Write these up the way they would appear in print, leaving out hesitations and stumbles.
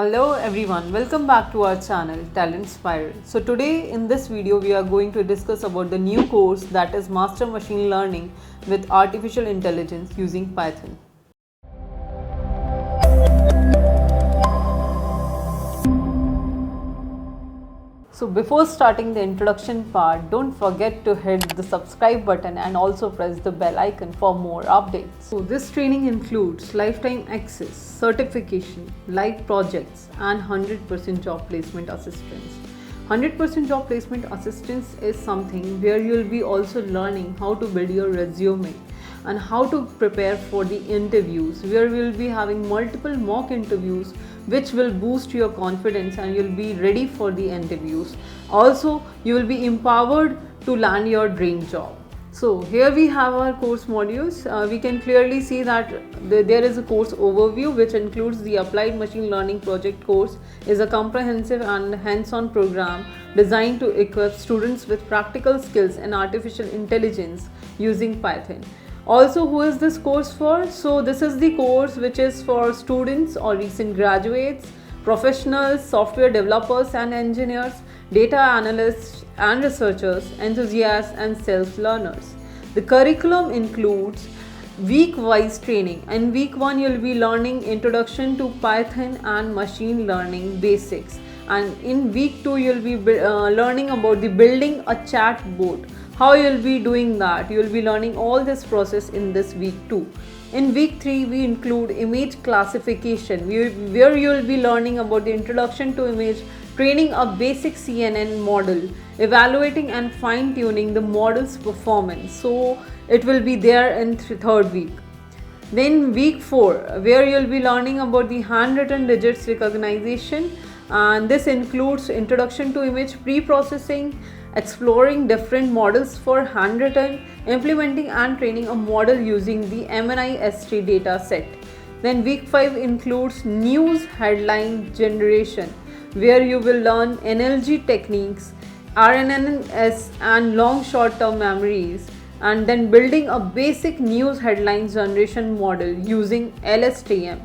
Hello everyone, welcome back to our channel Talent Spiral. So today in this video we are going to discuss about the new course that is Master Machine Learning with Artificial Intelligence using Python. So before starting the introduction part, don't forget to hit the subscribe button and also press the bell icon for more updates. So this training includes lifetime access, certification, live projects and 100% job placement assistance. 100% job placement assistance is something where you will be also learning how to build your resume and how to prepare for the interviews, where we will be having multiple mock interviews which will boost your confidence and you'll be ready for the interviews. Also, you will be empowered to land your dream job. So here we have our course modules. We can clearly see that there is a course overview which includes the Applied Machine Learning Project course, is a comprehensive and hands-on program designed to equip students with practical skills in artificial intelligence using Python. Also, who is this course for? So this is the course which is for students or recent graduates, professionals, software developers and engineers, data analysts and researchers, enthusiasts and self-learners. The curriculum includes week-wise training. In week 1 you will be learning introduction to Python and machine learning basics, and in week 2 you will be learning about the building a chatbot. How you will be doing that? You will be learning all this process in this week 2. In week 3 we include image classification, where you will be learning about the introduction to image, training a basic CNN model, evaluating and fine-tuning the model's performance. So it will be there in third week. Then week 4, where you will be learning about the handwritten digits recognition, and this includes introduction to image pre-processing, exploring different models for handwritten, implementing and training a model using the MNIST data set. Then week 5 includes news headline generation, where you will learn NLG techniques, RNNS and long short-term memories, and then building a basic news headlines generation model using LSTM.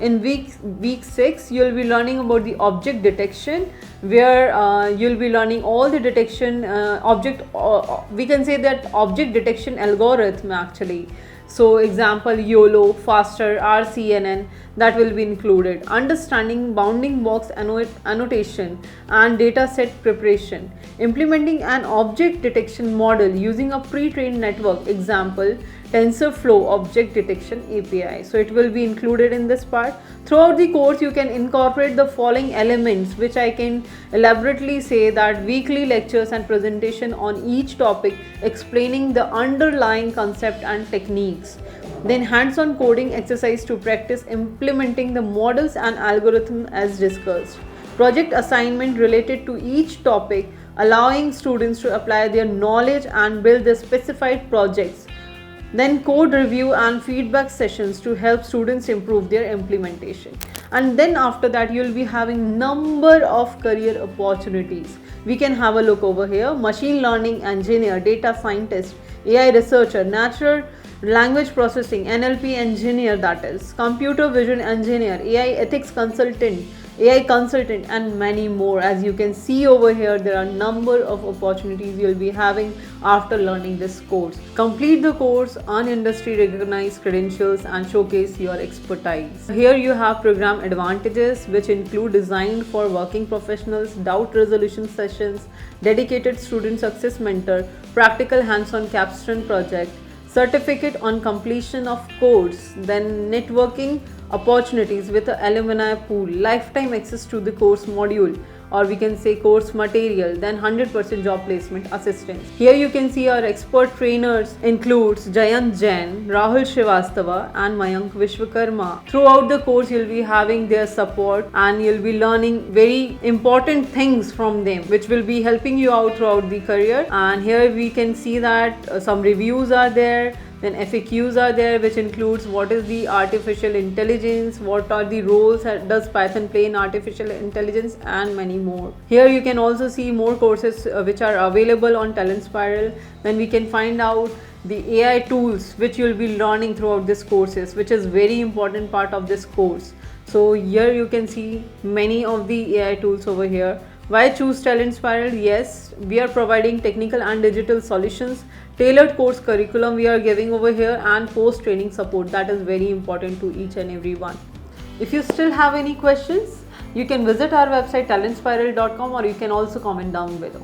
In week 6 you will be learning about the object detection, where you will be learning all the detection we can say that object detection algorithm actually. So example YOLO, FASTER, RCNN, that will be included. Understanding bounding box annotation and data set preparation. Implementing an object detection model using a pre-trained network, example TensorFlow object detection API. So it will be included in this part. Throughout the course you can incorporate the following elements, which I can elaborately say that weekly lectures and presentation on each topic explaining the underlying concept and techniques. Then hands-on coding exercise to practice implementing the models and algorithm as discussed. Project assignment related to each topic, allowing students to apply their knowledge and build the specified projects. Then code review and feedback sessions to help students improve their implementation. And then after that you will be having number of career opportunities. We can have a look over here: machine learning engineer, data scientist, AI researcher, natural language processing, NLP engineer, that is computer vision engineer, AI ethics consultant, AI consultant and many more. As you can see over here, there are number of opportunities you will be having after learning this course. Complete the course, earn industry recognized credentials and showcase your expertise. Here you have program advantages, which include designed for working professionals, doubt resolution sessions, dedicated student success mentor, practical hands-on capstone project, certificate on completion of course, then networking opportunities with the alumni pool, lifetime access to the course module, or we can say course material, then 100% job placement assistance. Here you can see our expert trainers includes Jayant Jain, Rahul Srivastava and Mayank Vishwakarma. Throughout the course you will be having their support and you will be learning very important things from them, which will be helping you out throughout the career. And here we can see that some reviews are there. Then FAQs are there, which includes what is the artificial intelligence, what are the roles does Python play in artificial intelligence, and many more. Here you can also see more courses which are available on Talent Spiral. Then we can find out the AI tools which you will be learning throughout this courses, which is very important part of this course. So here you can see many of the AI tools over here. Why choose Talent Spiral? Yes, we are providing technical and digital solutions, tailored course curriculum we are giving over here, and post training support that is very important to each and every one. If you still have any questions, you can visit our website talentspiral.com, or you can also comment down below.